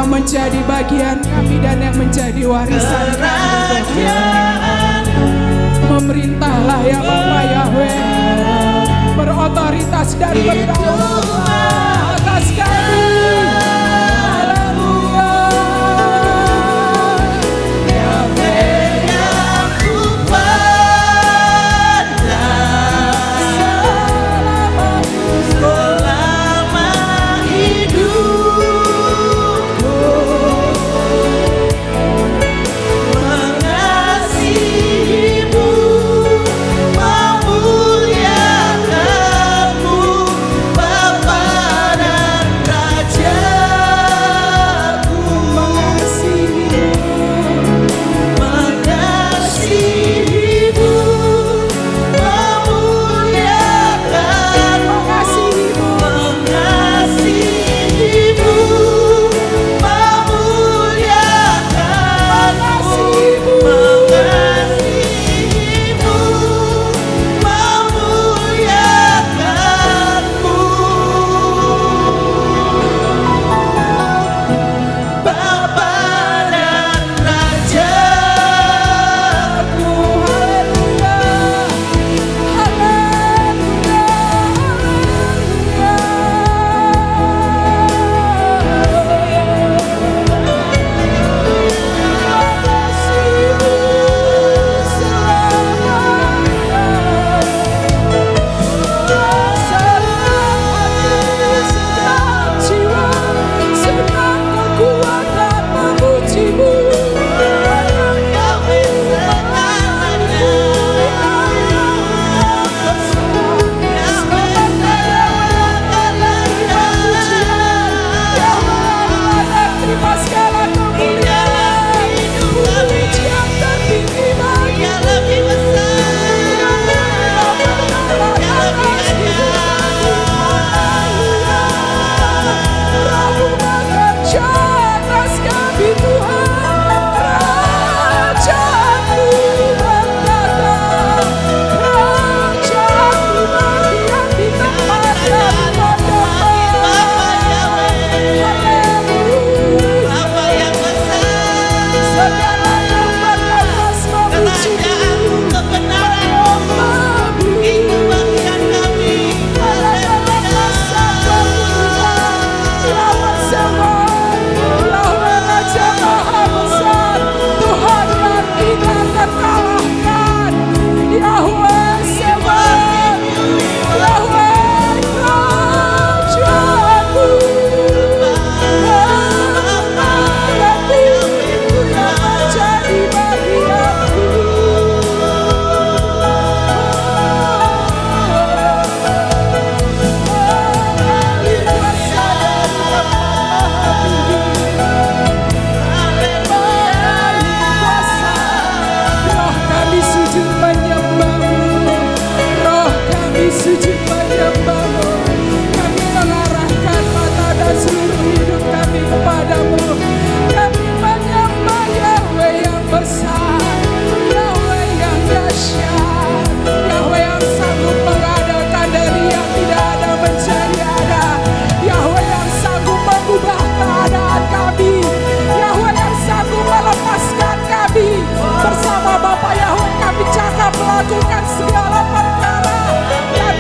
yang menjadi bagian kami dan yang menjadi warisan kami, Tuhan. Memerintahlah ya Bapa Yahweh, berotoritas dan berdaulat atas kami.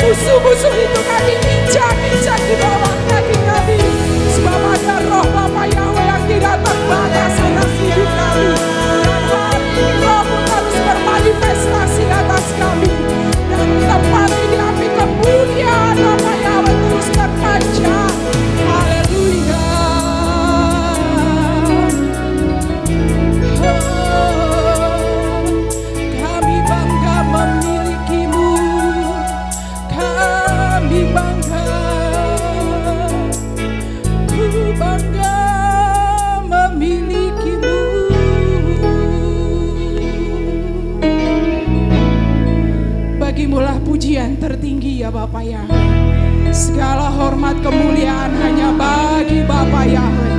Musuh-musuh itu kami injak-injak di bawah kaki kami. Sebab ada roh Bapa Yahweh yang tidak terbatas atas hidup kami. Dan hari ini rohmu terus bermanifestasi atas kami. Dan tempat ini api kemuliaan Bapa Yahweh terus terpanjang. Haleluya. Kami bangga memilikimu. Kami bangga, ku bangga memilikimu. Bagimulah pujian tertinggi ya Bapa Yahweh. Segala hormat kemuliaan hanya bagi Bapa Yahweh.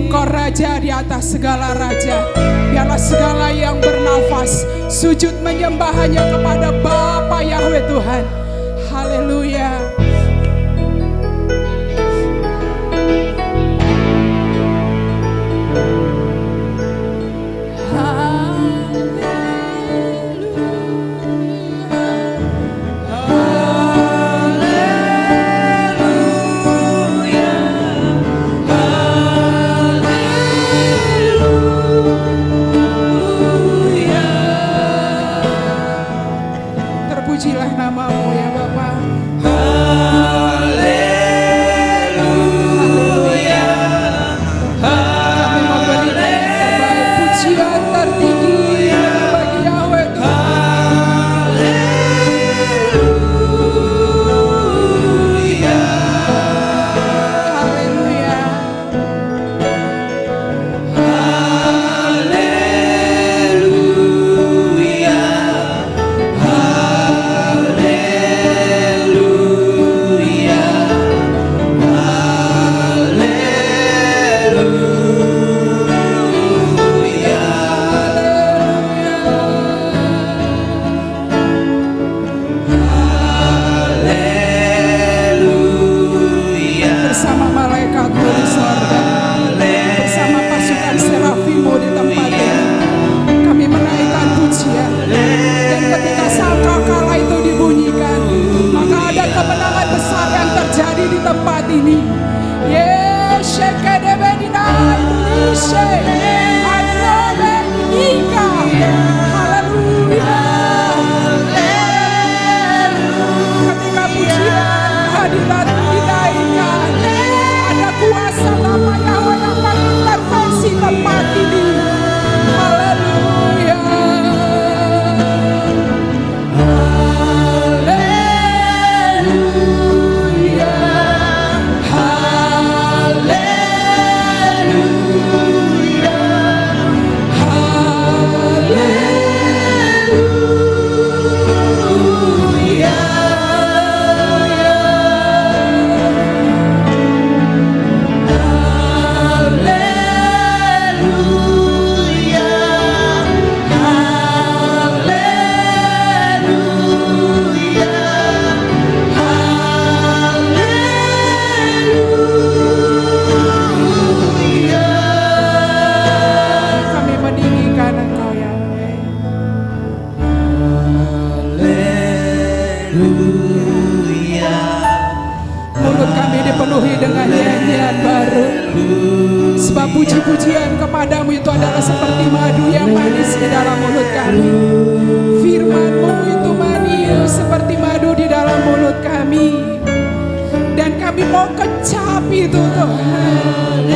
Engkau Raja di atas segala raja. Biarlah segala yang bernafas sujud menyembah hanya kepada Bapa Yahweh Tuhan. Haleluya. terjadi di tempat ini. Yesekedebedina Indonesia. Adobenika. Haleluya. Ketika pujian hadirat dinaikkan, ada kuasa nama Yahweh yang mengintervensi tempat ini. Haleluya. Dipenuhi dengan nyanyian baru, sebab puji-pujian kepadamu itu adalah seperti madu yang manis di dalam mulut kami. Firman-Mu itu manis seperti madu di dalam mulut kami, dan kami mau kecap itu Tuhan.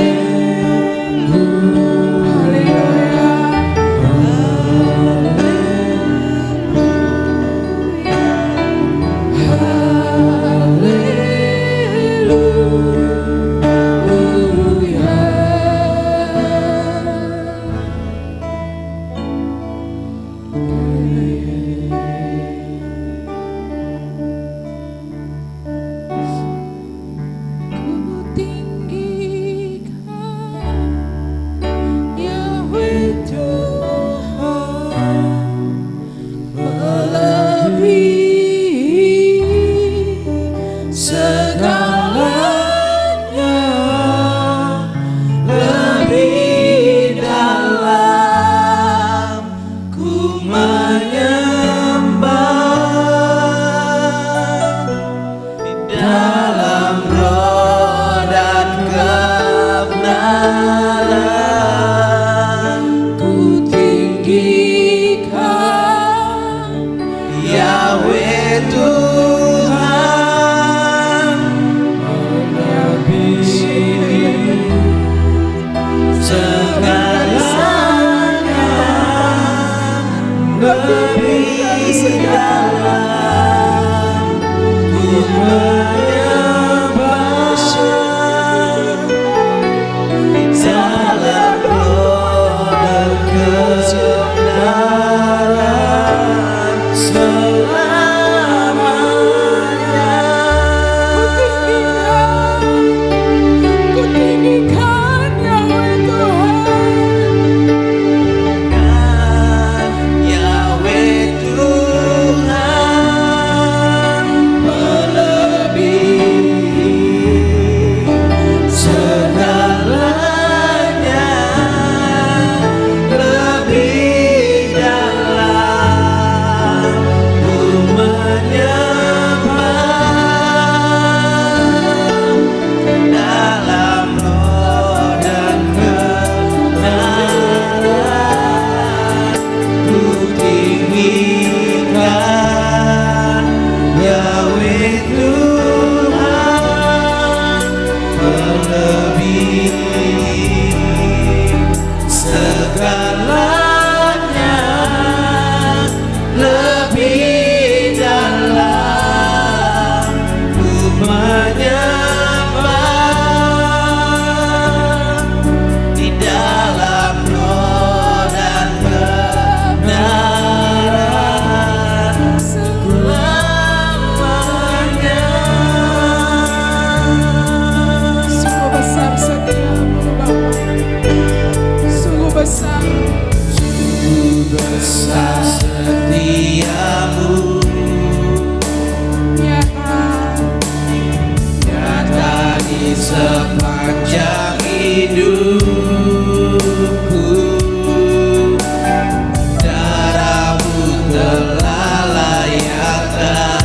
Darahmu telah layakkan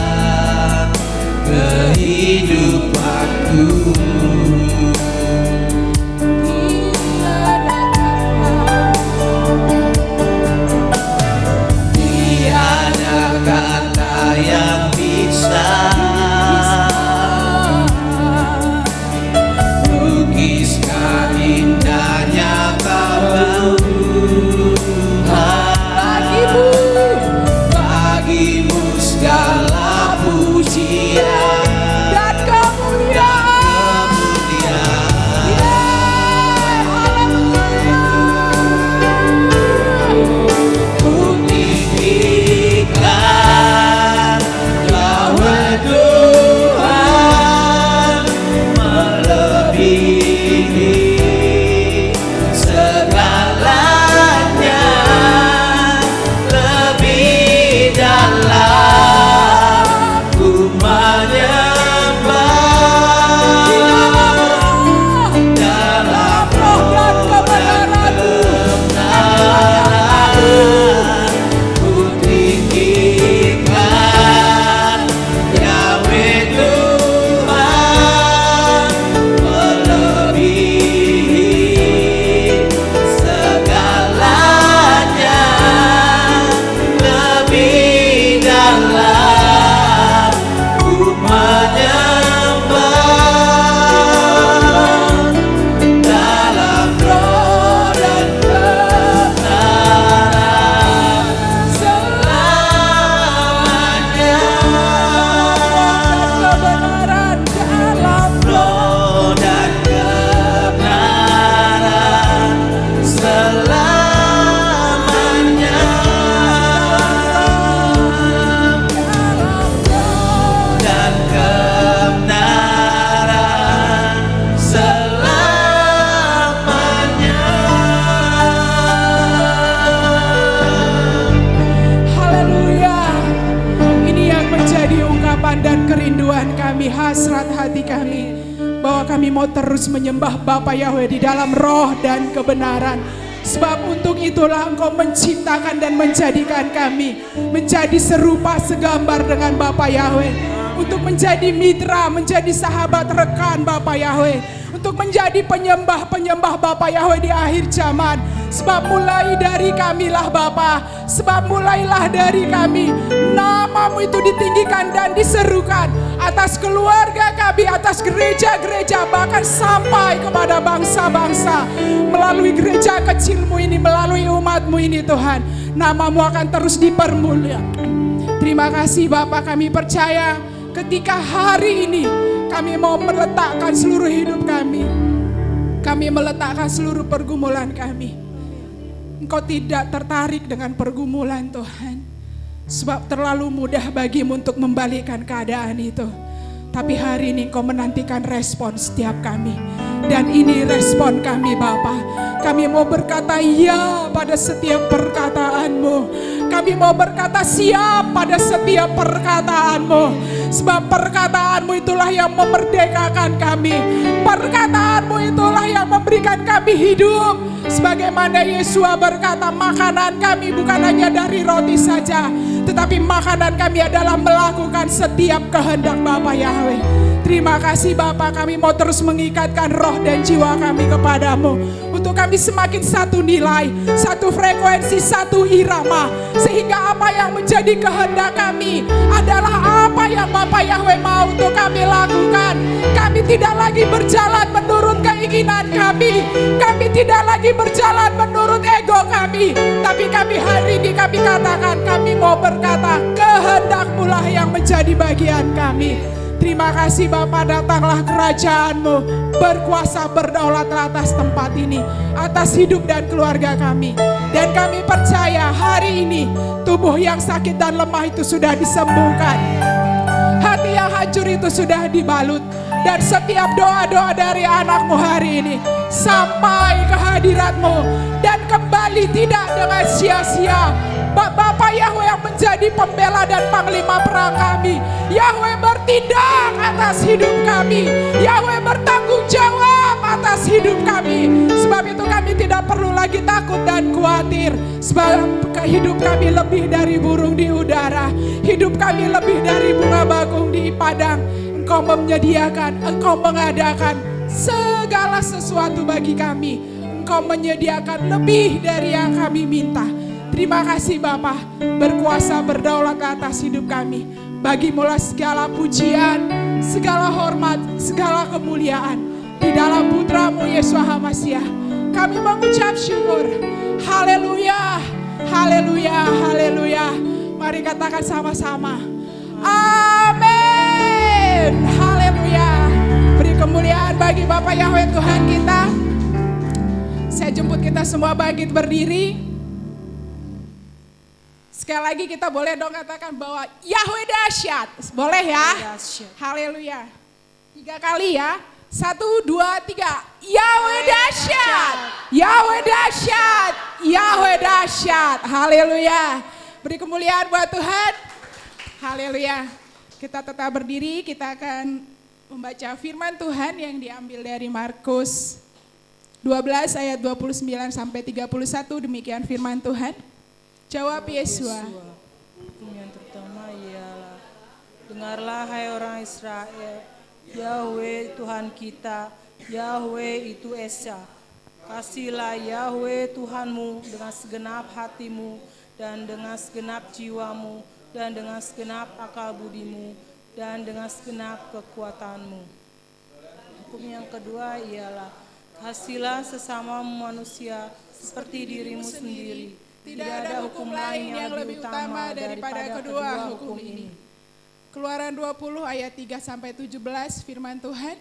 kehidupanku. Tiada kata yang bisa lukiskan indahnya Kau Tuhan. Bagimu segala pujian dan kemuliaan. Ku tinggikan Yahweh Tuhan melebihi segalanya, lebih dalam ku menyembah dalam roh dan kebenaran. Ku tinggikan Yahweh Tuhan melebihi segalanya, lebih dalam ku menyembah dalam roh dan kebenaran selamanya. Kebenaran dalam Roh dan kebenaran selamanya. Dan kebenaran selamanya. Haleluya. Ini yang menjadi ungkapan dan kerinduan kami, hasrat hati kami, bahwa kami mau terus menyembah Bapa Yahweh di dalam roh dan kebenaran. Sebab untuk itulah Engkau menciptakan dan menjadikan kami menjadi serupa segambar dengan Bapa Yahweh, untuk menjadi mitra, menjadi sahabat rekan Bapa Yahweh, untuk menjadi penyembah-penyembah Bapa Yahweh di akhir zaman. Sebab mulai dari kamilah Bapa, sebab mulailah dari kami, nama-Mu itu ditinggikan dan diserukan atas keluarga kami, atas gereja-gereja, bahkan sampai kepada bangsa-bangsa. Melalui gereja kecil-Mu ini, melalui umat-Mu ini Tuhan, nama-Mu akan terus dipermuliakan. Terima kasih Bapa, kami percaya ketika hari ini kami mau meletakkan seluruh hidup kami meletakkan seluruh pergumulan kami. Engkau tidak tertarik dengan pergumulan Tuhan, sebab terlalu mudah bagimu untuk membalikkan keadaan itu. Tapi hari ini Engkau menantikan respon setiap kami. Dan ini respon kami Bapa. Kami mau berkata ya pada setiap perkataan-Mu. Kami mau berkata siap pada setiap perkataan-Mu. Sebab perkataan-Mu itulah yang memerdekakan kami. Perkataan-Mu itulah yang memberikan kami hidup. Sebagaimana Yesus berkata, makanan kami bukan hanya dari roti saja, tetapi makanan kami adalah melakukan setiap kehendak Bapa Yahweh. Terima kasih Bapa, kami mau terus mengikatkan roh dan jiwa kami kepadamu, untuk kami semakin satu nilai, satu frekuensi, satu irama, sehingga apa yang menjadi kehendak kami adalah apa yang Bapa Yahweh mau untuk kami lakukan. Kami tidak lagi berjalan menurut keinginan kami, kami tidak lagi berjalan menurut ego kami, tapi kami hari ini kami katakan, kami mau berkata kehendak-Mu lah yang menjadi bagian kami. Terima kasih Bapa, datanglah kerajaan-Mu, berkuasa berdaulat atas tempat ini, atas hidup dan keluarga kami. Dan kami percaya hari ini tubuh yang sakit dan lemah itu sudah disembuhkan, hati yang hancur itu sudah dibalut. Dan setiap doa-doa dari anak-Mu hari ini sampai ke hadirat-Mu dan kembali tidak dengan sia-sia. Bapa Yahweh yang menjadi pembela dan panglima perang kami, Yahweh bertindak atas hidup kami, Yahweh bertanggung jawab atas hidup kami. Sebab itu kami tidak perlu lagi takut dan khawatir, sebab hidup kami lebih dari burung di udara, hidup kami lebih dari bunga bakung di padang. Engkau menyediakan, Engkau mengadakan segala sesuatu bagi kami. Engkau menyediakan lebih dari yang kami minta. Terima kasih Bapa, berkuasa berdaulat atas hidup kami. Bagimulah segala pujian, segala hormat, segala kemuliaan. Di dalam putramu Yesus Hamasyah, kami mengucap syukur. Haleluya, haleluya, haleluya. Mari katakan sama-sama. Amin. Haleluya. Beri kemuliaan bagi Bapa Yahweh Tuhan kita. Saya jemput kita semua bangkit berdiri. Sekali lagi kita boleh dong katakan bahwa Yahweh dahsyat. Boleh ya? Haleluya. 3 kali ya. 1, 2, 3. Yahweh dahsyat. Yahweh dahsyat. Yahweh dahsyat. Haleluya. Beri kemuliaan buat Tuhan. Haleluya. Kita tetap berdiri, kita akan membaca firman Tuhan yang diambil dari Markus 12 ayat 29 sampai 31. Demikian firman Tuhan. Jawab Yesua. Hukum yang terutama ialah, dengarlah hai orang Israel, Yahweh Tuhan kita, Yahweh itu Esa. Kasihlah Yahweh Tuhanmu dengan segenap hatimu dan dengan segenap jiwamu dan dengan segenap akal budimu dan dengan segenap kekuatanmu. Hukum yang kedua ialah, kasihlah sesama manusia seperti dirimu sendiri. Tidak ada hukum lain yang lebih utama daripada kedua hukum ini. Keluaran 20 ayat 3 sampai 17 firman Tuhan.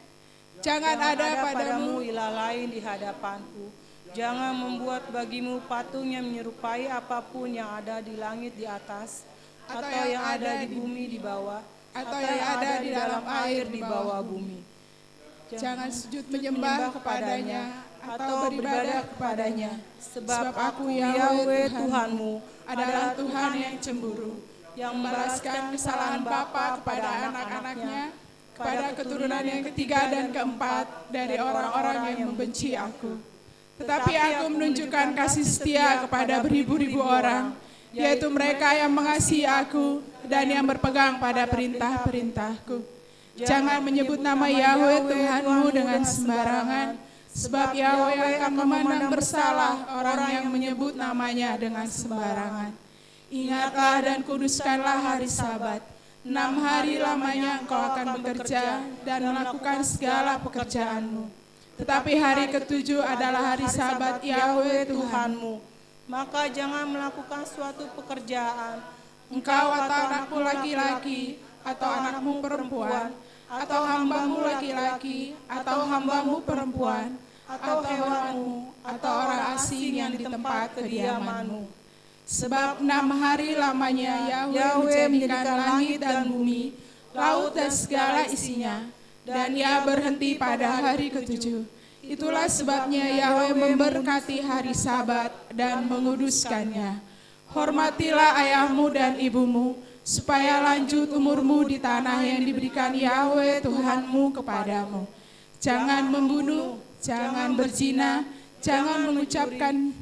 Jangan ada padamu ilah lain di hadapanku. Jangan membuat bagimu patung yang menyerupai apapun yang ada di langit di atas, atau yang ada di bumi di bawah, atau yang ada di dalam air di bawah bumi. Jangan sujud menyembah kepadanya atau beribadah kepadanya. Sebab aku Yahweh Tuhanmu adalah Tuhan yang cemburu, yang membalaskan kesalahan bapa kepada anak-anaknya, kepada keturunan yang ketiga dan keempat dari orang-orang yang membenci aku. Tetapi aku menunjukkan kasih setia kepada beribu-ribu orang, yaitu mereka yang mengasihi aku dan yang berpegang pada perintah-perintahku. Jangan menyebut nama Yahweh Tuhanmu dengan sembarangan, sebab Yahweh akan memandang bersalah orang yang menyebut namanya dengan sembarangan. Ingatlah dan kuduskanlah hari Sabat. 6 hari lamanya engkau akan bekerja dan melakukan segala pekerjaanmu. Tetapi hari ke-7 adalah hari Sabat Yahweh Tuhanmu. Maka jangan melakukan suatu pekerjaan, engkau atau anakmu laki-laki, atau anakmu perempuan, atau hambamu laki-laki, atau hambamu perempuan, atau hewanmu, atau orang asing yang di tempat kediamanmu. Sebab 6 hari lamanya Yahweh menjadikan langit dan bumi, laut dan segala isinya, dan Ia berhenti pada hari ke-7. Itulah sebabnya Yahweh memberkati hari Sabat dan menguduskannya. Hormatilah ayahmu dan ibumu, supaya lanjut umurmu di tanah yang diberikan Yahweh Tuhanmu kepadamu. Jangan membunuh, jangan berzina, jangan mengucapkan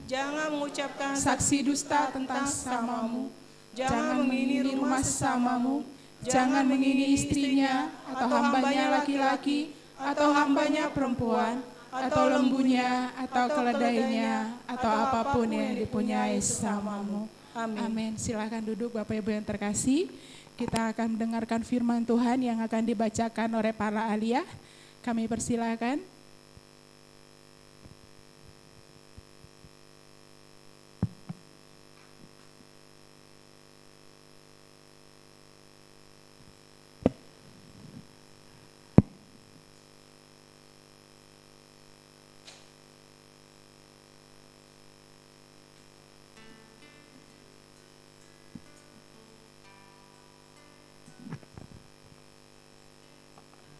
saksi dusta tentang sesamamu, jangan mengingini rumah sesamamu, jangan mengingini istrinya, atau hambanya laki-laki, atau hambanya perempuan, atau lembunya, atau keledainya, atau apapun yang dipunyai sesamamu. Amin. Silakan duduk Bapak Ibu yang terkasih. Kita akan mendengarkan firman Tuhan yang akan dibacakan oleh para aliyah. Kami persilakan.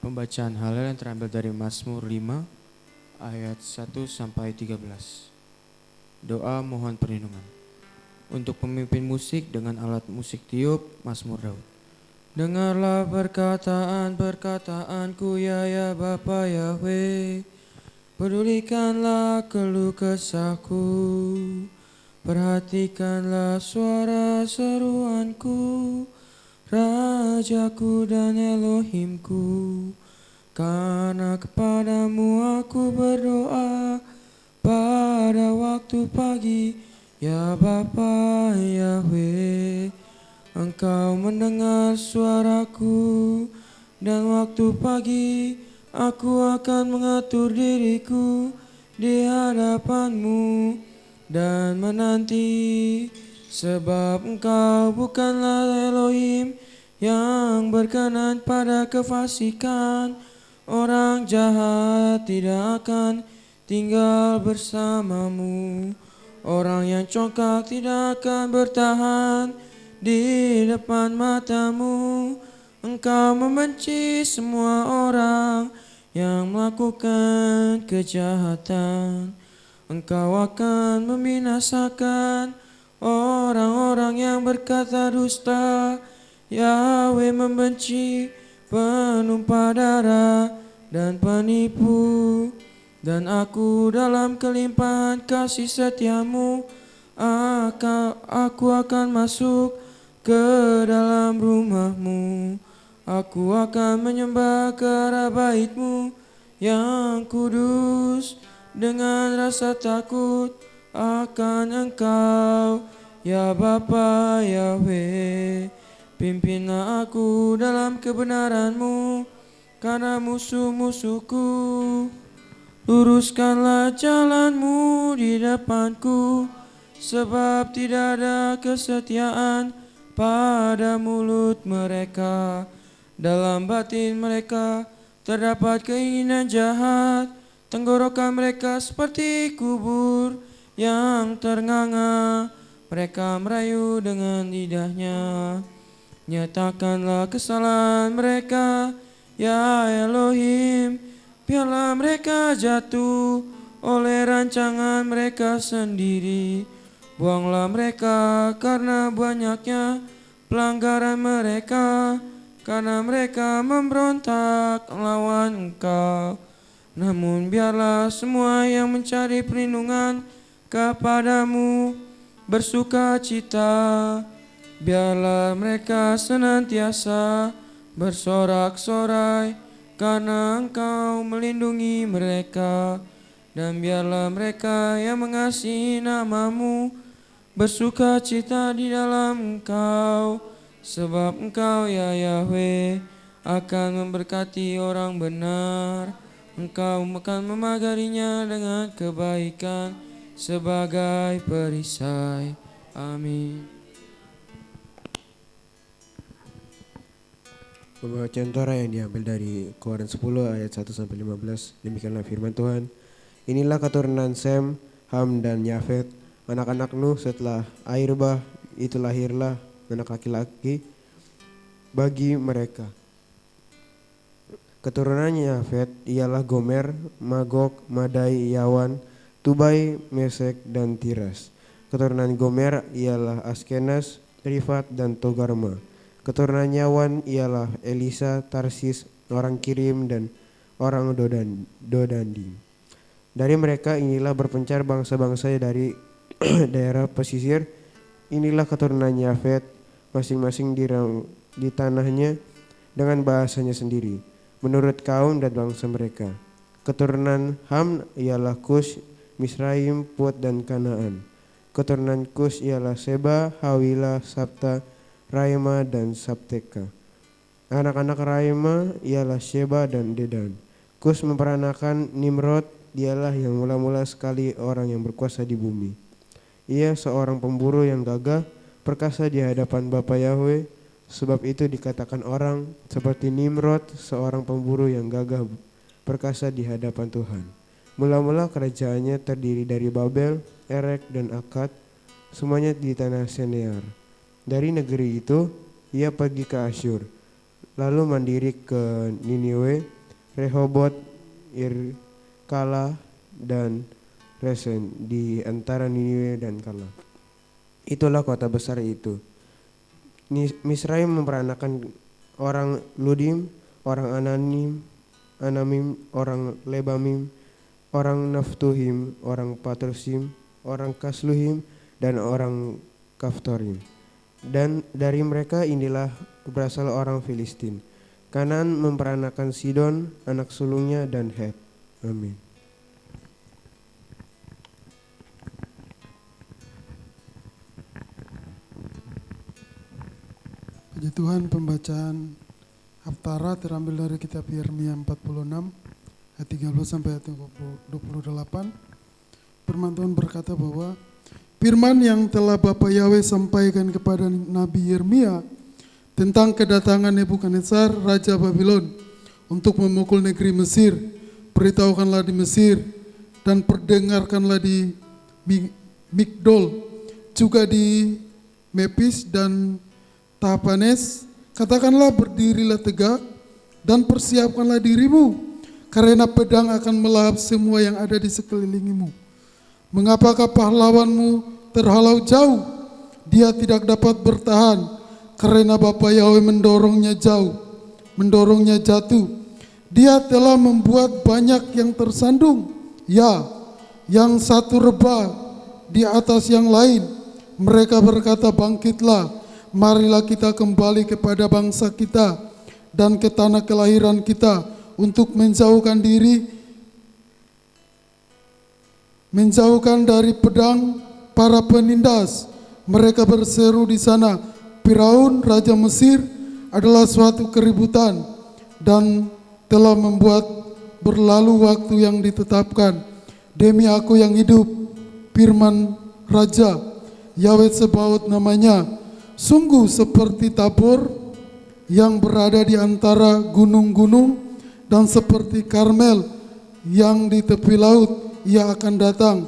Pembacaan Hallel yang terambil dari Mazmur 5 ayat 1 sampai 13. Doa mohon perlindungan. Untuk pemimpin musik dengan alat musik tiup, Mazmur Daud. Dengarlah perkataan-perkataanku ya Bapa Yahweh. Pedulikanlah keluh kesahku. Perhatikanlah suara seruanku. Rajaku dan Elohimku, karena kepadamu aku berdoa pada waktu pagi. Ya Bapa Yahweh, Engkau mendengar suaraku, dan waktu pagi aku akan mengatur diriku di hadapanmu dan menanti, sebab Engkau bukanlah Elohim yang berkenan pada kefasikan. Orang jahat tidak akan tinggal bersamamu. Orang yang congkak tidak akan bertahan di depan matamu. Engkau membenci semua orang yang melakukan kejahatan. Engkau akan membinasakan orang-orang yang berkata dusta. Yahweh membenci penumpah darah dan penipu. Dan aku dalam kelimpahan kasih setiamu, aku akan masuk ke dalam rumahmu. Aku akan menyembah ke arah baitmu yang kudus dengan rasa takut akan Engkau, ya Bapa Yahweh. Pimpinlah aku dalam kebenaranmu karena musuh-musuhku. Luruskanlah jalanmu di depanku, sebab tidak ada kesetiaan pada mulut mereka. Dalam batin mereka terdapat keinginan jahat. Tenggorokan mereka seperti kubur yang ternganga. Mereka merayu dengan lidahnya. Nyatakanlah kesalahan mereka, ya Elohim. Biarlah mereka jatuh oleh rancangan mereka sendiri. Buanglah mereka karena banyaknya pelanggaran mereka, karena mereka memberontak melawan Engkau. Namun biarlah semua yang mencari perlindungan kepadamu bersuka cita. Biarlah mereka senantiasa bersorak-sorai, karena Engkau melindungi mereka. Dan biarlah mereka yang mengasihi namamu bersuka cita di dalam Engkau, sebab Engkau ya Yahweh akan memberkati orang benar. Engkau akan memagarinya dengan kebaikan sebagai perisai. Amin. Pembacaan Torah yang diambil dari Keluaran 10 ayat 1-15. Demikianlah firman Tuhan. Inilah keturunan Sem, Ham dan Yafet, anak-anak Nuh setelah air bah itu lahirlah anak laki-laki bagi mereka. Keturunan Yafet ialah Gomer, Magog, Madai, Yawan, Tubai, Mesek dan Tiras. Keturunan Gomer ialah Askenas, Rifat dan Togarma. Keturunan Yawan ialah Elisa, Tarsis, orang Kirim dan orang Dodandi. Dari mereka inilah berpencar bangsa-bangsa dari daerah pesisir. Inilah keturunan Yafet, masing-masing di tanahnya dengan bahasanya sendiri, menurut kaum dan bangsa mereka. Keturunan Ham ialah Kus, Misraim, Put dan Kanaan. Keturunan Kus ialah Seba, Hawila, Sabta, Raima dan Sabteka. Anak-anak Raima ialah Sheba dan Dedan. Kus memperanakan Nimrod, dialah yang mula-mula sekali orang yang berkuasa di bumi. Ia seorang pemburu yang gagah, perkasa di hadapan Bapa Yahweh. Sebab itu dikatakan orang seperti Nimrod, seorang pemburu yang gagah, perkasa di hadapan Tuhan. Mula-mula kerajaannya terdiri dari Babel, Erek dan Akkad, semuanya di tanah Senear. Dari negeri itu ia pergi ke Asyur, lalu mandiri ke Niniwe, Rehobot, Kala dan Resen di antara Niniwe dan Kala. Itulah kota besar itu. Misraim memperanakan orang Ludim, orang Anamim, orang Lebamim, orang Naftuhim, orang Patrusim, orang Kasluhim dan orang Kaftorim. Dan dari mereka inilah berasal orang Filistin. Kanaan memperanakan Sidon, anak sulungnya, dan Het. Amin. Puji Tuhan, pembacaan Haftarah terambil dari kitab Yeremia 46 ayat 13 sampai ayat 28. Firman Tuhan berkata bahwa firman yang telah Bapa Yahweh sampaikan kepada Nabi Yeremia tentang kedatangan Nebukadnezar Raja Babylon untuk memukul negeri Mesir. Beritahukanlah di Mesir dan perdengarkanlah di Migdol, juga di Memphis dan Tahapanes. Katakanlah, berdirilah tegak dan persiapkanlah dirimu, karena pedang akan melahap semua yang ada di sekelilingimu. Mengapakah pahlawanmu terhalau jauh? Dia tidak dapat bertahan, karena Bapa Yahweh mendorongnya jauh, mendorongnya jatuh. Dia telah membuat banyak yang tersandung, ya, yang satu rebah di atas yang lain. Mereka berkata, bangkitlah, marilah kita kembali kepada bangsa kita dan ke tanah kelahiran kita untuk menjauhkan dari pedang para penindas. Mereka berseru di sana, Firaun Raja Mesir adalah suatu keributan dan telah membuat berlalu waktu yang ditetapkan. Demi aku yang hidup, firman Raja Yahweh Sebaot namanya, sungguh seperti Tabor yang berada di antara gunung-gunung dan seperti Karmel yang di tepi laut, ia akan datang.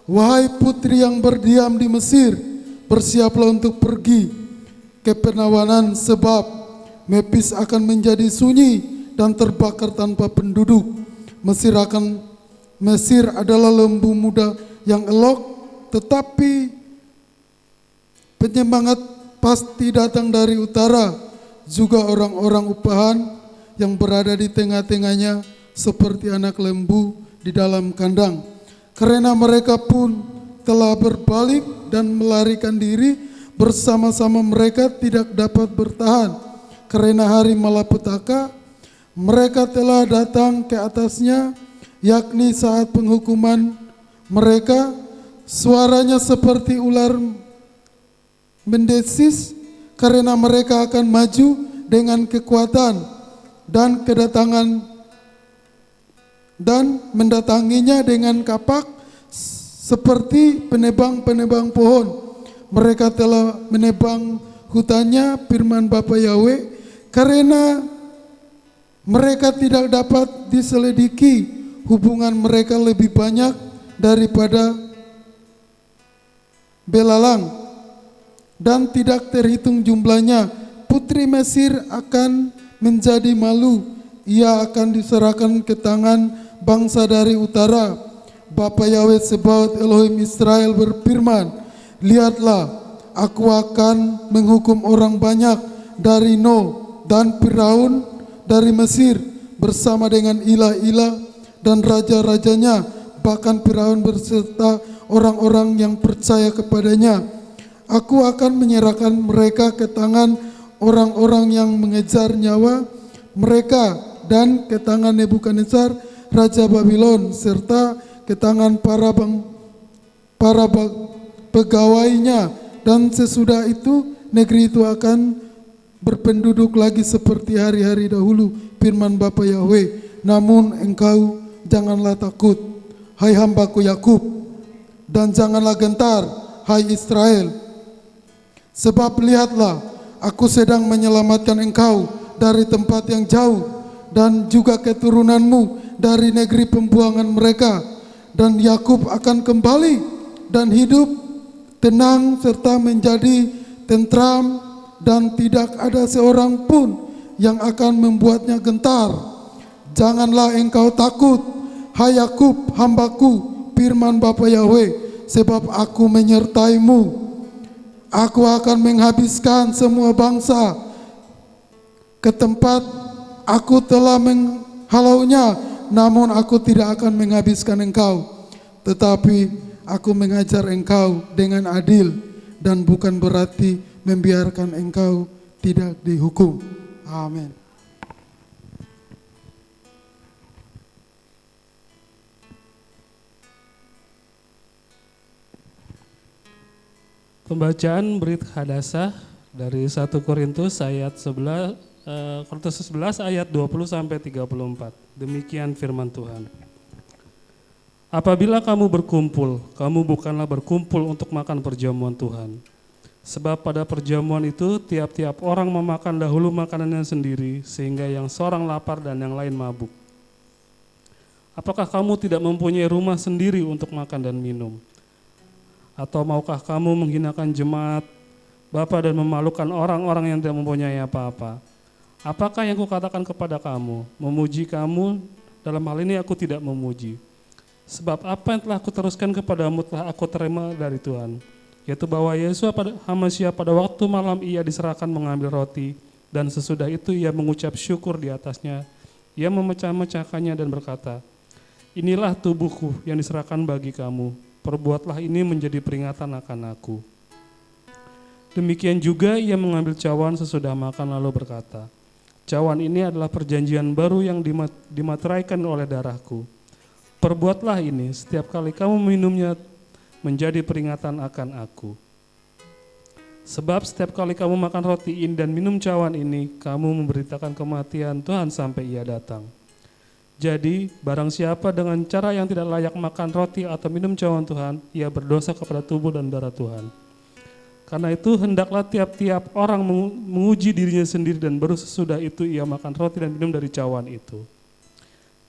Wahai putri yang berdiam di Mesir, bersiaplah untuk pergi ke penawanan, sebab Memphis akan menjadi sunyi dan terbakar tanpa penduduk. Mesir adalah lembu muda yang elok, tetapi penyemangat pasti datang dari utara. Juga orang-orang upahan yang berada di tengah-tengahnya seperti anak lembu di dalam kandang. Karena mereka pun telah berbalik dan melarikan diri, bersama-sama mereka tidak dapat bertahan. Karena hari malapetaka mereka telah datang ke atasnya, yakni saat penghukuman mereka. Suaranya seperti ular mendesis, karena mereka akan maju dengan kekuatan dan kedatangan dan mendatanginya dengan kapak seperti penebang-penebang pohon. Mereka telah menebang hutannya, firman Bapa Yahweh, karena mereka tidak dapat diselidiki. Hubungan mereka lebih banyak daripada belalang dan tidak terhitung jumlahnya. Putri Mesir akan menjadi malu, ia akan diserahkan ke tangan bangsa dari utara. Bapa Yahweh Sebaot Elohim Israel berfirman, lihatlah, aku akan menghukum orang banyak dari No dan Firaun dari Mesir bersama dengan ilah-ilah dan raja-rajanya, bahkan Firaun berserta orang-orang yang percaya kepadanya. Aku akan menyerahkan mereka ke tangan orang-orang yang mengejar nyawa mereka dan ke tangan Nebukadnezar Raja Babylon serta ke tangan para pegawainya, dan sesudah itu negeri itu akan berpenduduk lagi seperti hari-hari dahulu, firman Bapa Yahweh. Namun engkau janganlah takut, hai hambaku Yakub, dan janganlah gentar, hai Israel. Sebab lihatlah, aku sedang menyelamatkan engkau dari tempat yang jauh dan juga keturunanmu dari negeri pembuangan mereka. Dan Yakub akan kembali dan hidup tenang serta menjadi tentram, dan tidak ada seorang pun yang akan membuatnya gentar. Janganlah engkau takut, hai Yakub hambaku, firman Bapa Yahweh, sebab aku menyertaimu. Aku akan menghabiskan semua bangsa ke tempat aku telah menghalaunya, namun aku tidak akan menghabiskan engkau, tetapi aku mengajar engkau dengan adil dan bukan berarti membiarkan engkau tidak dihukum. Amin. Pembacaan Berit Hadasah dari 1 Korintus ayat 11 ayat 20 sampai 34. Demikian firman Tuhan. Apabila kamu berkumpul, kamu bukanlah berkumpul untuk makan perjamuan Tuhan. Sebab pada perjamuan itu tiap-tiap orang memakan dahulu makanannya sendiri, sehingga yang seorang lapar dan yang lain mabuk. Apakah kamu tidak mempunyai rumah sendiri untuk makan dan minum? Atau maukah kamu menghinakan jemaat Bapa dan memalukan orang-orang yang tidak mempunyai apa-apa? Apakah yang kukatakan kepada kamu? Memuji kamu, dalam hal ini aku tidak memuji. Sebab apa yang telah aku teruskan kepadamu telah aku terima dari Tuhan, yaitu bahwa Yesus HaMasyiah pada waktu malam ia diserahkan mengambil roti, dan sesudah itu ia mengucap syukur di atasnya. Ia memecah-mecahkannya dan berkata, inilah tubuhku yang diserahkan bagi kamu, perbuatlah ini menjadi peringatan akan aku. Demikian juga ia mengambil cawan sesudah makan lalu berkata, cawan ini adalah perjanjian baru yang dimateraikan oleh darahku. Perbuatlah ini setiap kali kamu minumnya menjadi peringatan akan aku. Sebab setiap kali kamu makan roti ini dan minum cawan ini, kamu memberitakan kematian Tuhan sampai ia datang. Jadi, barang siapa dengan cara yang tidak layak makan roti atau minum cawan Tuhan, ia berdosa kepada tubuh dan darah Tuhan. Karena itu, hendaklah tiap-tiap orang menguji dirinya sendiri dan baru sesudah itu ia makan roti dan minum dari cawan itu.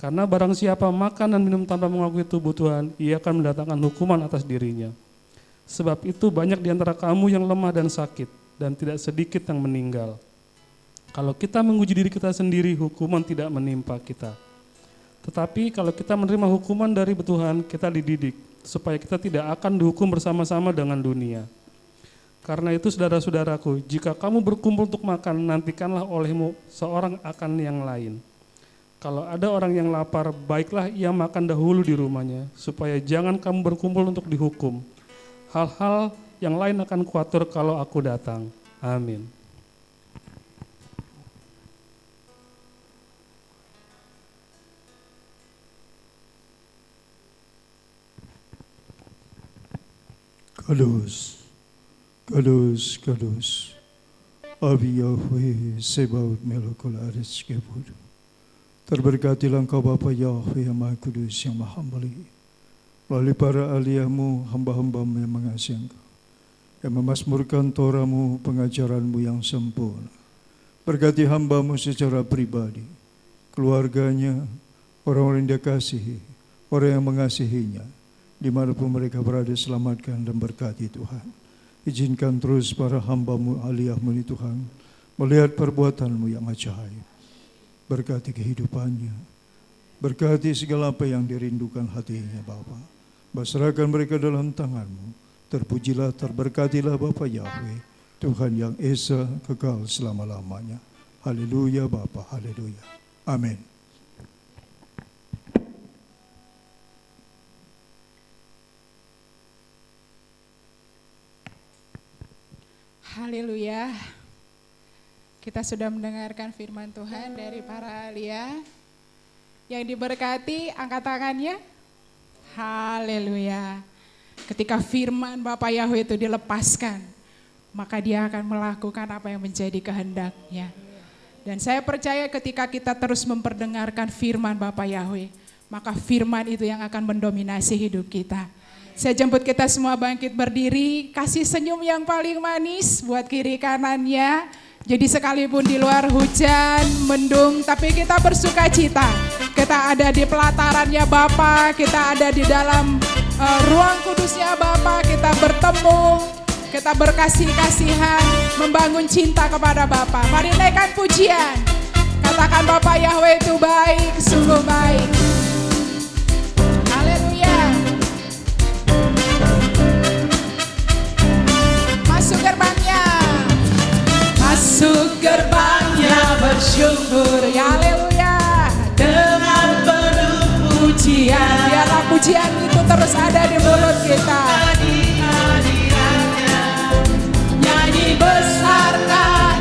Karena barang siapa makan dan minum tanpa mengakui tubuh Tuhan, ia akan mendatangkan hukuman atas dirinya. Sebab itu banyak di antara kamu yang lemah dan sakit, dan tidak sedikit yang meninggal. Kalau kita menguji diri kita sendiri, hukuman tidak menimpa kita. Tetapi kalau kita menerima hukuman dari Tuhan, kita dididik, supaya kita tidak akan dihukum bersama-sama dengan dunia. Karena itu saudara-saudaraku, jika kamu berkumpul untuk makan, nantikanlah olehmu seorang akan yang lain. Kalau ada orang yang lapar, baiklah ia makan dahulu di rumahnya, supaya jangan kamu berkumpul untuk dihukum. Hal-hal yang lain akan kuatur kalau aku datang. Amin. Kudus, kudus, kudus. Abi Yahweh Sebaot Melekul Aris Kebud. Terberkatilah Engkau Bapa Yahweh yang Maha Kudus yang Maha Mulia. Melalui para aliyahmu, hamba-hambamu yang mengasihi Engkau, yang memasmurkan Torahmu, pengajaranmu yang sempurna. Berkati hambamu secara pribadi, keluarganya, orang-orang yang dia kasihi, orang yang mengasihinya, dimanapun mereka berada, selamatkan dan berkati Tuhan. Izinkan terus para hambamu, aliyahmu ini Tuhan, melihat perbuatanmu yang ajaib. Berkati kehidupannya, berkati segala apa yang dirindukan hatinya Bapa. Serahkan mereka dalam tangan-Mu. Terpujilah, terberkatilah Bapa Yahweh, Tuhan yang esa kekal selama-lamanya. Haleluya Bapa, haleluya. Amin. Haleluya. Kita sudah mendengarkan firman Tuhan dari para aliyah. Yang diberkati, angkat tangannya. Haleluya. Ketika firman Bapa Yahweh itu dilepaskan, maka dia akan melakukan apa yang menjadi kehendaknya. Dan saya percaya ketika kita terus memperdengarkan firman Bapa Yahweh, maka firman itu yang akan mendominasi hidup kita. Saya jemput kita semua bangkit berdiri, kasih senyum yang paling manis buat kiri kanannya. Jadi sekalipun di luar hujan, mendung, tapi kita bersuka cita. Kita ada di pelatarannya Bapa, kita ada di dalam ruang kudusnya Bapa, kita bertemu, kita berkasih-kasihan, membangun cinta kepada Bapa. Mari naikkan pujian, katakan Bapa Yahweh itu baik, sungguh baik. Haleluya. Masuk gerbangnya. Masuk gerbangnya bersyukur, haleluya. Dengan penuh pujian, biarlah pujian itu terus ada di mulut kita. Nyanyi besarkan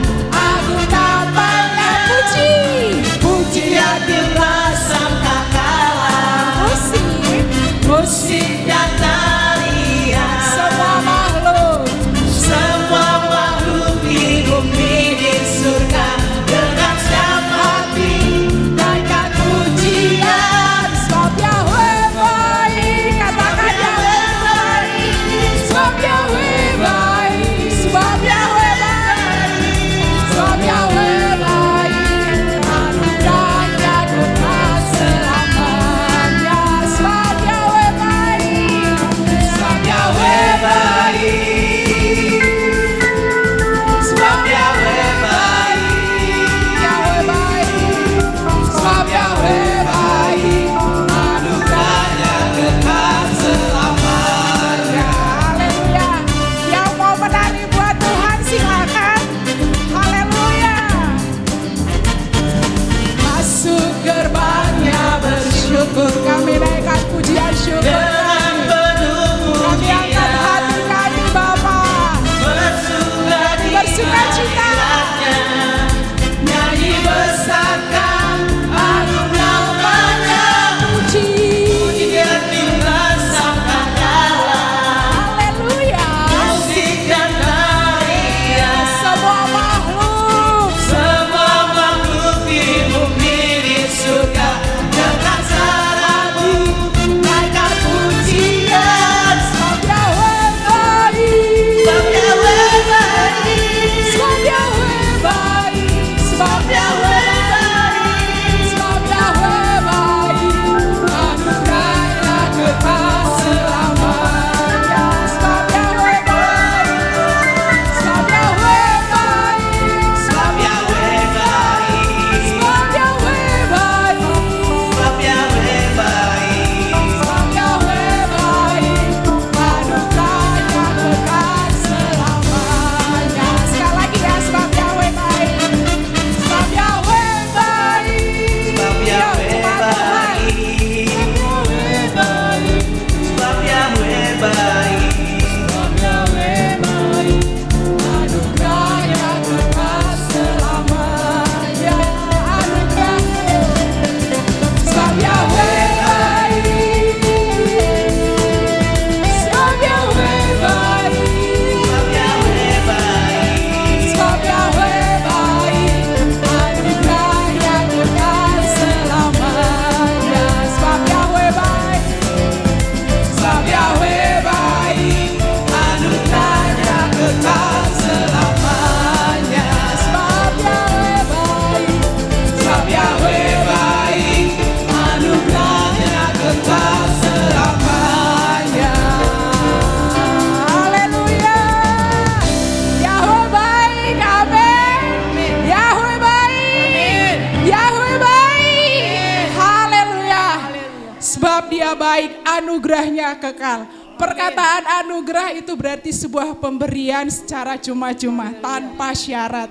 Sebab dia baik, anugerahnya kekal. Perkataan anugerah itu berarti sebuah pemberian secara cuma-cuma, tanpa syarat.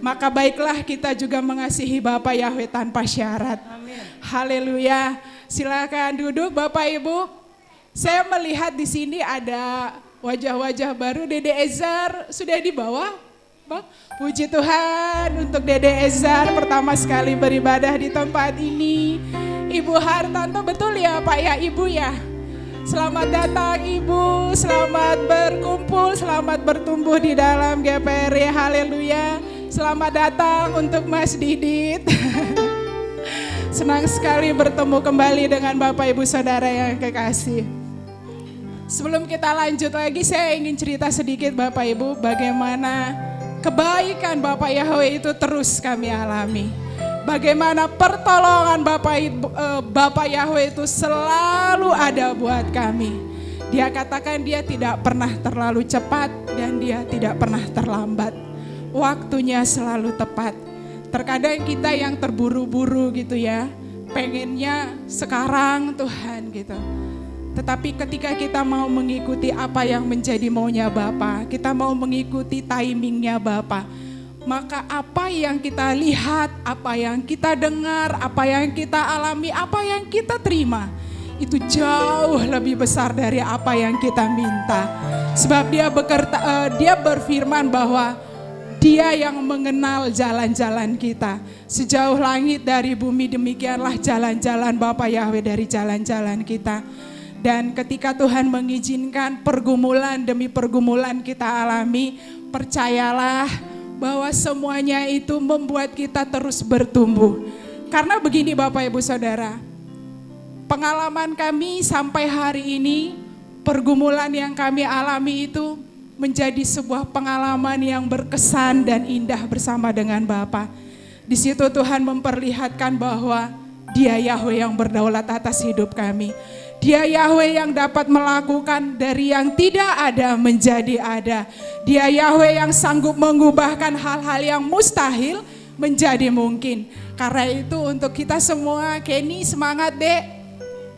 Maka baiklah kita juga mengasihi Bapa Yahweh tanpa syarat. Haleluya. Silakan duduk Bapak Ibu. Saya melihat di sini ada wajah-wajah baru. Dede Ezar sudah di bawah. Bang, puji Tuhan untuk Dede Ezar pertama sekali beribadah di tempat ini. Ibu Hartanto, betul ya Pak ya, Ibu ya. Selamat datang Ibu, selamat berkumpul, selamat bertumbuh di dalam GPR, haleluya. Selamat datang untuk Mas Didit. Senang sekali bertemu kembali dengan Bapak Ibu Saudara yang kekasih. Sebelum kita lanjut lagi, saya ingin cerita sedikit Bapak Ibu bagaimana kebaikan Bapak Yahweh itu terus kami alami. Bagaimana pertolongan Bapak Yahweh itu selalu ada buat kami. Dia katakan dia tidak pernah terlalu cepat dan dia tidak pernah terlambat. Waktunya selalu tepat. Terkadang kita yang terburu-buru gitu ya, pengennya sekarang Tuhan gitu. Tetapi ketika kita mau mengikuti apa yang menjadi maunya Bapa, kita mau mengikuti timingnya Bapa, maka apa yang kita lihat, apa yang kita dengar, apa yang kita alami, apa yang kita terima, itu jauh lebih besar dari apa yang kita minta. Sebab dia berfirman bahwa Dia yang mengenal jalan-jalan kita. Sejauh langit dari bumi, demikianlah jalan-jalan Bapa Yahweh dari jalan-jalan kita. Dan ketika Tuhan mengizinkan pergumulan demi pergumulan kita alami, percayalah bahwa semuanya itu membuat kita terus bertumbuh. Karena begini Bapak Ibu Saudara, pengalaman kami sampai hari ini, pergumulan yang kami alami itu menjadi sebuah pengalaman yang berkesan dan indah bersama dengan Bapa. Di situ Tuhan memperlihatkan bahwa Dia Yahweh yang berdaulat atas hidup kami. Dia Yahweh yang dapat melakukan dari yang tidak ada menjadi ada. Dia Yahweh yang sanggup mengubahkan hal-hal yang mustahil menjadi mungkin. Karena itu untuk kita semua, Kenny semangat Dek.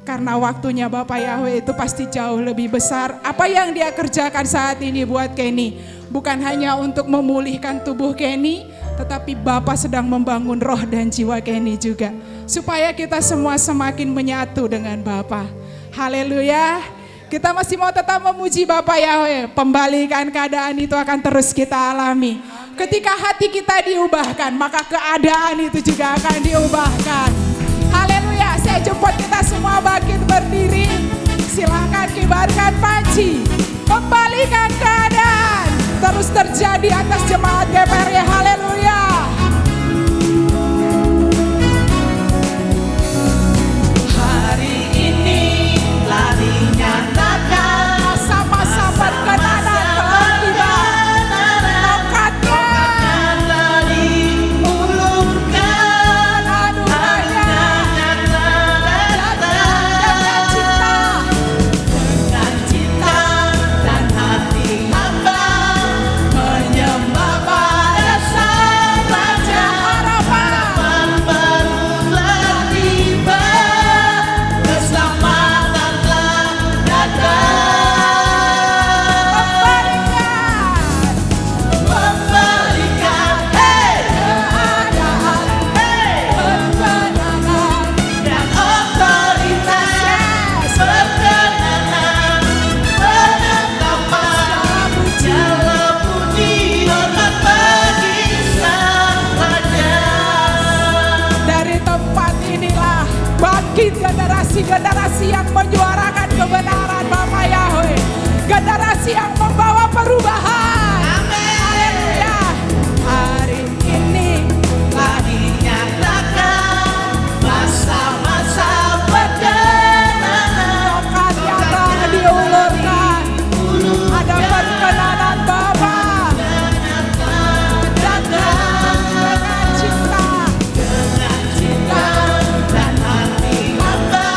Karena waktunya Bapak Yahweh itu pasti jauh lebih besar. Apa yang Dia kerjakan saat ini buat Kenny, bukan hanya untuk memulihkan tubuh Kenny, tetapi Bapa sedang membangun roh dan jiwa Kenny juga. Supaya kita semua semakin menyatu dengan Bapa. Haleluya. Kita masih mau tetap memuji Bapak Yahweh. Pembalikan keadaan itu akan terus kita alami. Ketika hati kita diubahkan, maka keadaan itu juga akan diubahkan. Haleluya. Saya jemput kita semua bangkit berdiri. Silakan kibarkan panci. Pembalikan keadaan terus terjadi atas jemaat GPR. Haleluya. Hari ini telah dinyatakan, masa-masa perkenanan telah tiba. Tongkatnya telah diulurkan, anugerahnya dengan cinta dan hati hamba menyembah pada Sang Raja. Harapan baru telah tiba, keselamatan telah datang. Memberikan keadaan, kemenangan dan otoritas, perkenanan, penetapan, segala puji hormat bagi Sang Raja. dari tempat inilah bangkit generasi-generasi yang menyuarakan kebenaran Bapak Yahweh, generasi yang membawa perubahan. Haleluya. Hari ini Telah dinyatakan masa-masa perkenanan, tongkat yang telah diulurkan. Ada perkenanan Bapa datang dengan cinta. dan hati hamba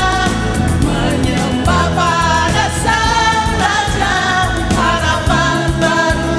menyembah pada Sang Raja. Harapan baru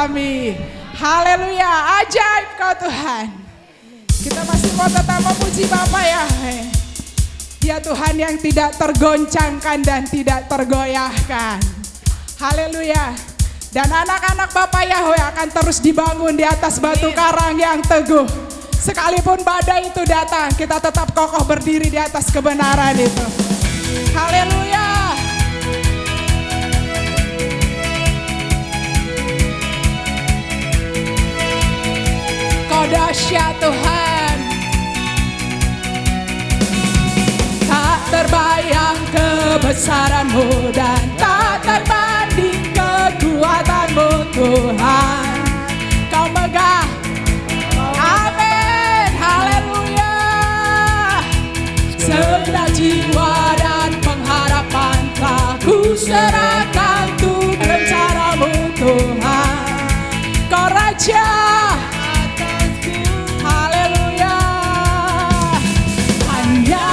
kami. Haleluya, ajaib Kau Tuhan. Kita masih mau tetap memuji Bapa Yahweh. Dia Tuhan yang tidak tergoncangkan dan tidak tergoyahkan. Haleluya. Dan anak-anak Bapa Yahweh akan terus dibangun di atas batu karang yang teguh. Sekalipun badai itu datang, kita tetap kokoh berdiri di atas kebenaran itu. Haleluya. Kau dahsyat Tuhan. Tak terbayang kebesaran-Mu dan tak terbanding kekuatan-Mu Tuhan. Kau megah. Amin. Haleluya. Segenap jiwa dan pengharapan telah ku serahkan untuk rencana-Mu Tuhan. Kau Raja. Haleluya. Hanya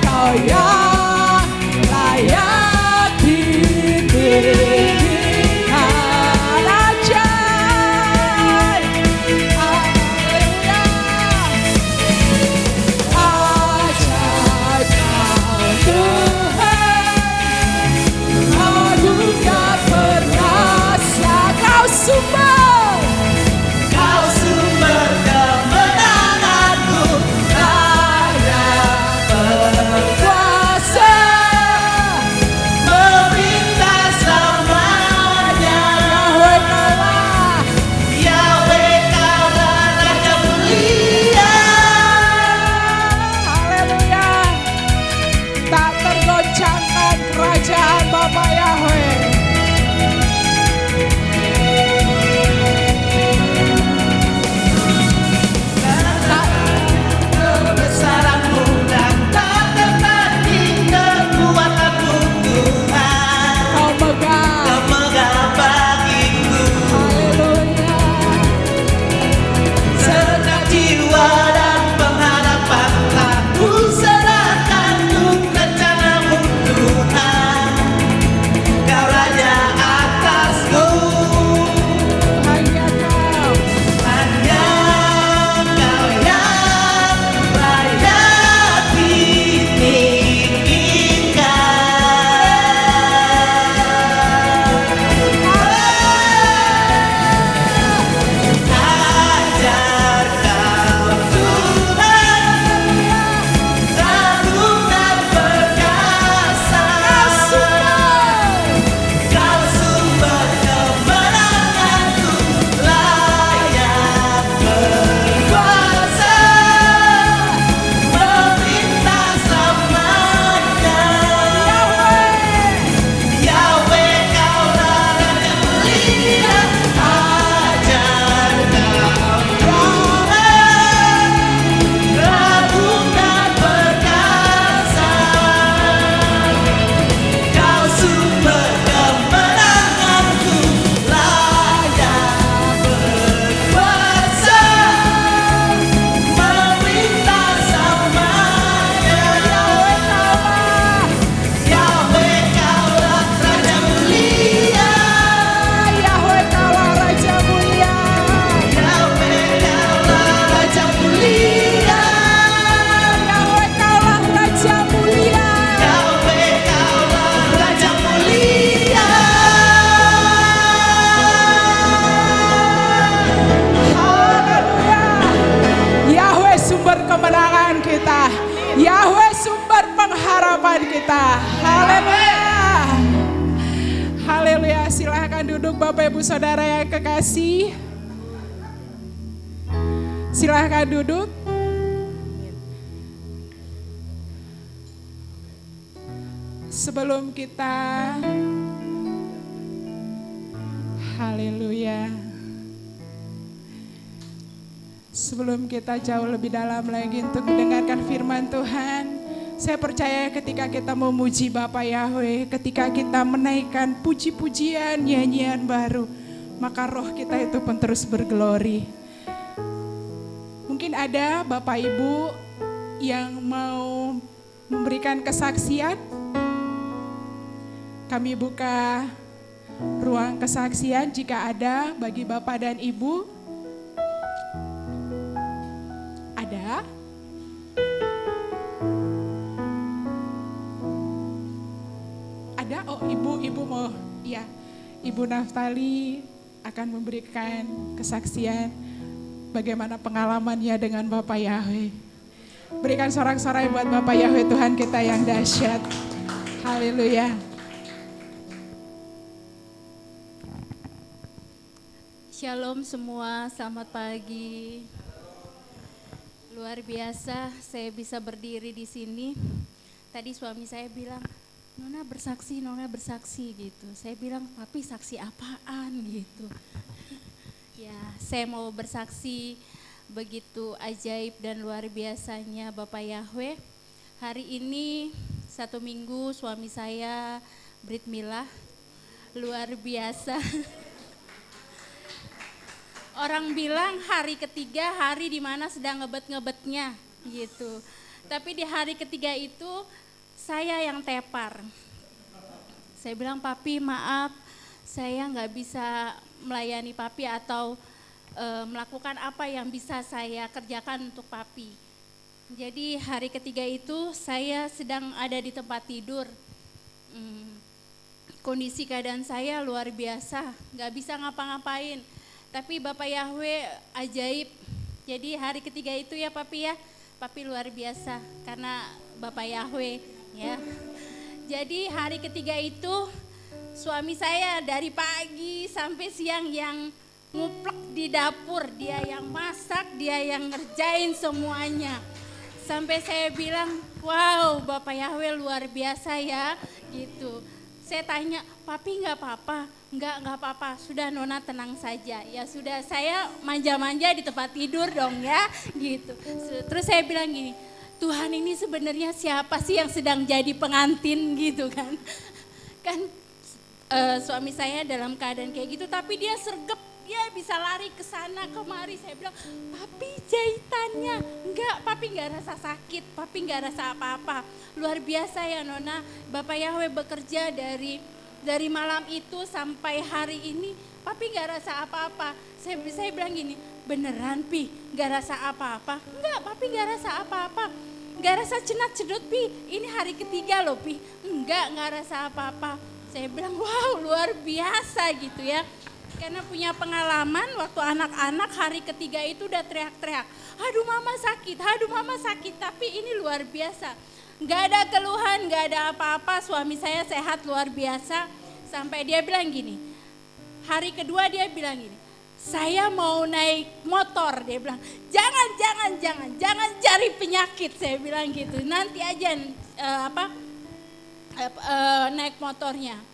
Kau yang layak ditinggikan. Ajaib. Haleluya. Ajaib Kau Tuhan, agung dan perkasa. Kau sumber, Kau sumber kemenanganku, layak kuasa, meminta selamanya. Yahweh Kaulah. Yahweh Kaulah Raja mulia. Haleluya. Tak tergoncangkan kerajaan Bapa Yahweh. Kebesaran-Mu dan tak tertanding kekuatan-Mu Tuhan. Kau megah. Kau megah bagiku. Haleluya. Segenap jiwa dan pengharapan telah ku serahkan untuk rencana-Mu Tuhan. Kau Raja atasku, Hanya Kau. hanya Kau yang layak ditinggikan. Ajar Kau Tuhan, agung dan perkasa. Kau sumber kemenanganku, layak berkuasa, meminta selamanya. Yahweh Kaulah Raja mulia. Ajar Kau Tuhan, agung dan perkasa. Kau sumber kemenanganku, layak berkuasa, meminta selamanya. Yahweh Kaulah Raja mulia. Yahweh Kaulah Raja mulia. Yahweh Kaulah Raja mulia. Yahweh Kaulah Raja mulia. Yahweh Kaulah Raja mulia. Haleluya. Yahweh sumber kemenangan kita. Yahweh sumber pengharapan kita. Haleluya. Haleluya. Silahkan duduk Bapak Ibu Saudara yang kekasih. Silahkan duduk. Sebelum kita haleluya. Sebelum kita jauh lebih dalam lagi untuk mendengarkan firman Tuhan, saya percaya ketika kita memuji Bapa Yahweh, ketika kita menaikkan puji-pujian, nyanyian baru, maka roh kita itu pun terus berglori. Mungkin ada Bapak Ibu yang mau memberikan kesaksian. Kami buka ruang kesaksian jika ada bagi Bapak dan Ibu. Ada? Ada? Oh, ibu mau, ya. Ibu Naftali akan memberikan kesaksian bagaimana pengalamannya dengan Bapak Yahweh. Berikan sorak-sorai buat Bapak Yahweh, Tuhan kita yang dahsyat. Haleluya. Shalom semua, selamat pagi. Luar biasa saya bisa berdiri di sini. Tadi suami saya bilang, Nona bersaksi gitu. Saya bilang, Papi saksi apaan gitu. Ya, saya mau bersaksi begitu ajaib dan luar biasanya Bapak Yahweh. Hari ini 1 minggu suami saya Brit Milah, luar biasa. Orang bilang hari ketiga hari dimana sedang ngebet-ngebetnya gitu. Tapi di hari ketiga itu saya yang tepar. Saya bilang, Papi maaf, saya nggak bisa melayani Papi atau melakukan apa yang bisa saya kerjakan untuk Papi. Jadi hari ketiga itu saya sedang ada di tempat tidur. Kondisi keadaan saya luar biasa, nggak bisa ngapa-ngapain. Tapi Bapak Yahweh ajaib. Jadi hari ketiga itu ya Papi ya, Papi luar biasa karena Bapak Yahweh ya. Jadi hari ketiga itu suami saya dari pagi sampai siang yang nguplek di dapur, dia yang masak, dia yang ngerjain semuanya. Sampai saya bilang, wow Bapak Yahweh luar biasa ya gitu. Saya tanya, Papi nggak apa-apa? Nggak apa-apa, sudah Nona tenang saja. Ya sudah, saya manja-manja di tempat tidur dong ya gitu. Terus saya bilang gini, Tuhan ini sebenarnya siapa sih yang sedang jadi pengantin gitu kan. Kan suami saya dalam keadaan kayak gitu tapi dia sergap, dia bisa lari ke sana kemari. Saya bilang, Papi jahitannya. Enggak, Papi nggak rasa sakit, Papi nggak rasa apa-apa. Luar biasa ya Nona, Bapak Yahweh bekerja dari malam itu sampai hari ini, Papi nggak rasa apa-apa. Saya bilang gini, beneran Pi nggak rasa apa-apa? Enggak, Papi nggak rasa apa-apa. Nggak rasa cenat-cedut Pi, ini hari ketiga loh Pi. Nggak rasa apa-apa. Saya bilang, wow luar biasa gitu ya. Karena punya pengalaman waktu anak-anak hari ketiga itu udah teriak-teriak, aduh mama sakit, tapi ini luar biasa. Nggak ada keluhan, nggak ada apa-apa, suami saya sehat luar biasa. Sampai dia bilang gini, hari kedua dia bilang gini, saya mau naik motor. Dia bilang, jangan cari penyakit. Saya bilang gitu, nanti aja naik motornya.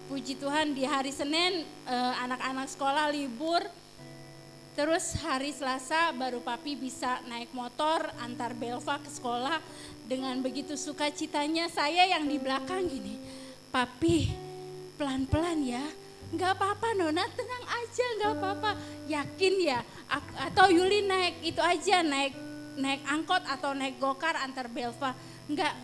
Puji Tuhan di hari Senin anak-anak sekolah libur. Terus hari Selasa baru Papi bisa naik motor antar Belva ke sekolah. Dengan begitu sukacitanya, saya yang di belakang gini, Papi pelan-pelan ya. Gak apa-apa Nona, tenang aja, gak apa-apa. Yakin ya? Atau Yuli naik itu aja, naik angkot atau naik gokar antar Belva. Enggak.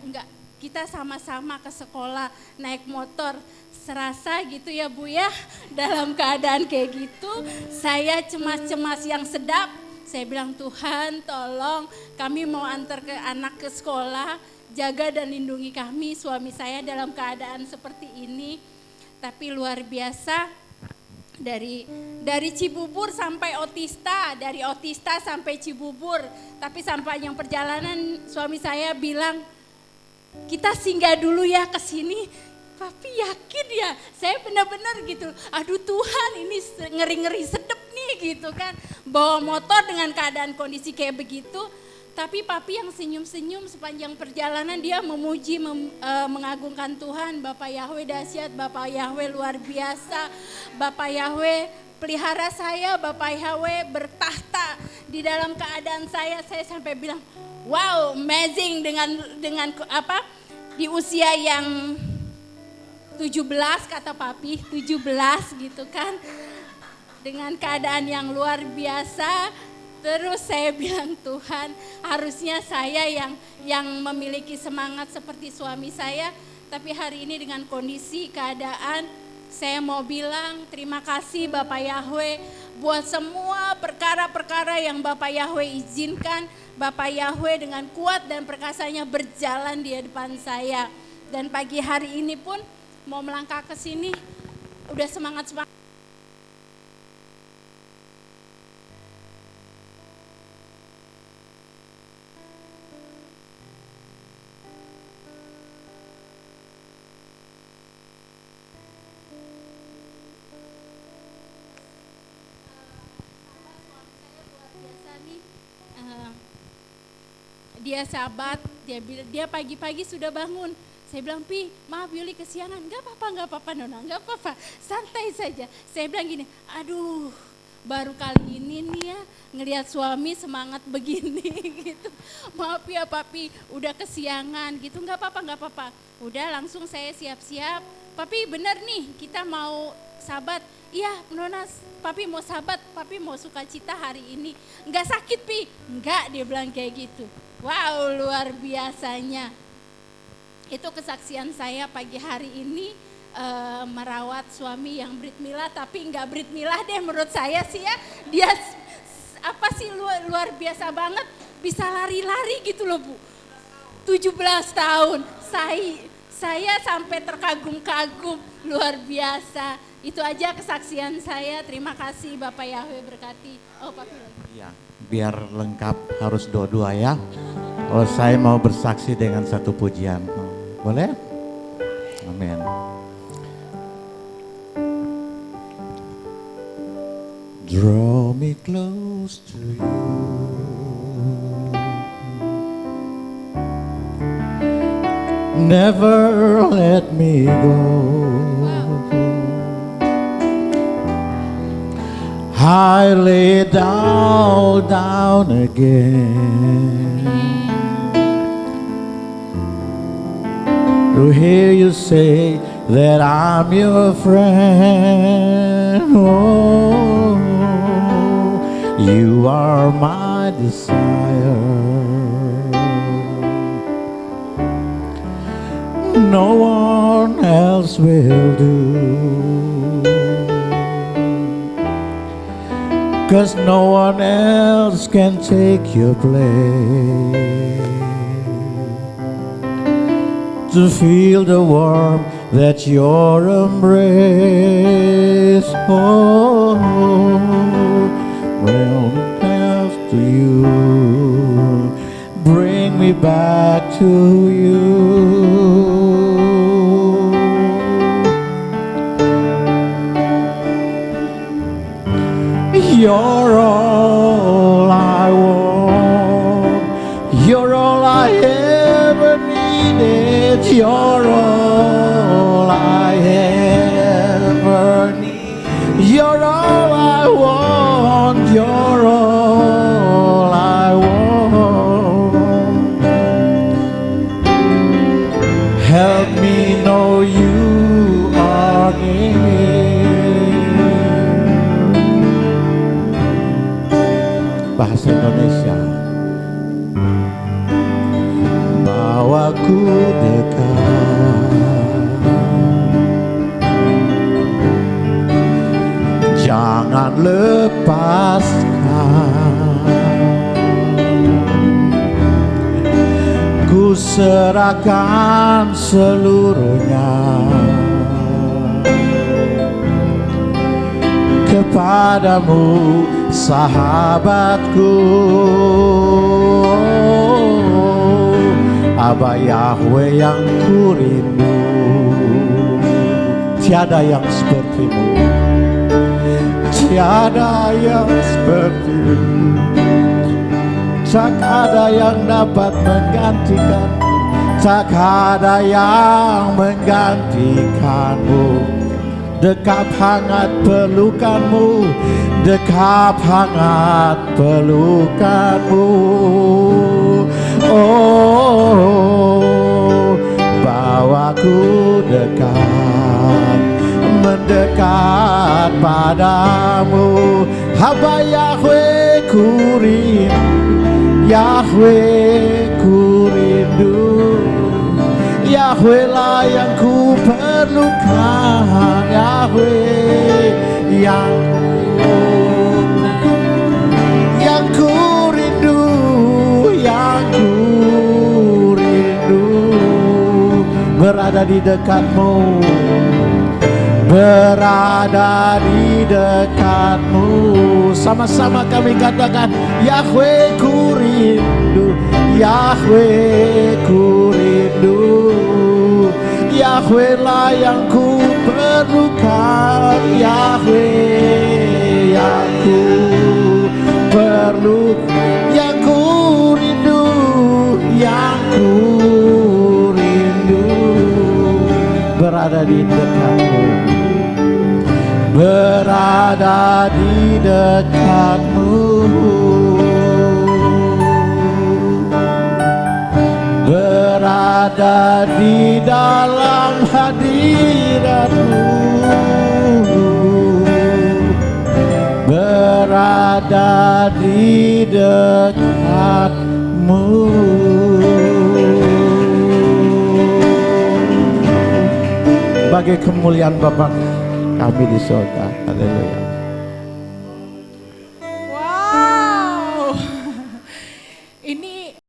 Kita sama-sama ke sekolah naik motor. Serasa gitu ya Bu ya, dalam keadaan kayak gitu saya cemas-cemas yang sedap. Saya bilang, Tuhan tolong kami mau antar ke anak ke sekolah, jaga dan lindungi kami, suami saya dalam keadaan seperti ini. Tapi luar biasa, dari Cibubur sampai Otista, dari Otista sampai Cibubur. Tapi sampai yang perjalanan suami saya bilang, kita singgah dulu ya ke sini. Papi yakin ya, saya benar-benar gitu, aduh Tuhan ini ngeri-ngeri sedep nih gitu kan. Bawa motor dengan keadaan kondisi kayak begitu. Tapi Papi yang senyum-senyum sepanjang perjalanan, dia memuji, mengagungkan Tuhan. Bapak Yahweh dahsyat, Bapak Yahweh luar biasa. Bapak Yahweh pelihara saya, Bapak Yahweh bertahta di dalam keadaan saya sampai bilang, wow amazing dengan apa di usia yang 17 kata Papi, 17 gitu kan. Dengan keadaan yang luar biasa. Terus saya bilang, Tuhan harusnya saya yang memiliki semangat seperti suami saya. Tapi hari ini dengan kondisi keadaan saya mau bilang terima kasih Bapak Yahweh buat semua perkara-perkara yang Bapak Yahweh izinkan. Bapak Yahweh dengan kuat dan perkasanya berjalan di depan saya. Dan pagi hari ini pun mau melangkah ke sini udah semangat-semangat. Dia sahabat, dia pagi-pagi sudah bangun. Saya bilang, Pi, maaf Yuli kesiangan. Gak apa-apa Nona, gak apa-apa, santai saja. Saya bilang gini, aduh baru kali ini nih ya ngelihat suami semangat begini gitu. Maaf ya Papi, udah kesiangan gitu, gak apa-apa. Udah langsung saya siap-siap. Papi bener nih, kita mau sabat. Iya Nona, Papi mau sabat, Papi mau sukacita hari ini. Gak sakit Pi? Enggak, dia bilang kayak gitu. Wow, luar biasanya. Itu kesaksian saya pagi hari ini merawat suami yang brit milah, tapi enggak brit milah deh menurut saya sih ya. Dia apa sih luar biasa banget, bisa lari-lari gitu loh Bu. 17 tahun, saya sampai terkagum-kagum, luar biasa. Itu aja kesaksian saya, terima kasih Bapak Yahweh berkati. Oh Papi lagi. Ya, biar lengkap harus dua-dua ya. Oh, saya mau bersaksi dengan satu pujian. Boleh? Amin. Draw me close to you. Never let me go. I lay down again to hear you say that I'm your friend. Oh, you are my desire. No one else will do. 'Cause no one else can take your place. To feel the warmth that your embrace. Oh, when it comes to you, bring me back to you. You're all I want. You're all I ever needed. You're all I ever need. You're all I want. You're all I want. Help me know you are near. Bahasa Indonesia. Bawaku dekat, jangan lepaskan. Ku serahkan seluruhnya kepadamu, sahabatku. Aba Yahweh yang ku rindu, tiada yang sepertimu, tiada yang sepertimu. Tak ada yang dapat menggantikan, tak ada yang menggantikanmu. Dekap hangat pelukanmu, dekap hangat pelukanmu. Oh, bawaku dekat, mendekat padamu. Hamba Yahweh ku rindu, Yahweh ku rindu, Yahweh lah yang ku perlukan, Yahweh yang ku rindu, yang ku rindu berada di dekatmu, berada di dekatmu. Sama-sama kami katakan, Yahweh ku rindu, Yahweh ku rindu, Yahweh lah yang ku perlukan, Yahweh yang ku perlu, yang ku rindu, yang ku rindu berada di dekatmu, berada di dekatmu, berada di dalam hadiratmu, berada di dekatmu. Bagi kemuliaan Bapa kami di surga. Haleluya.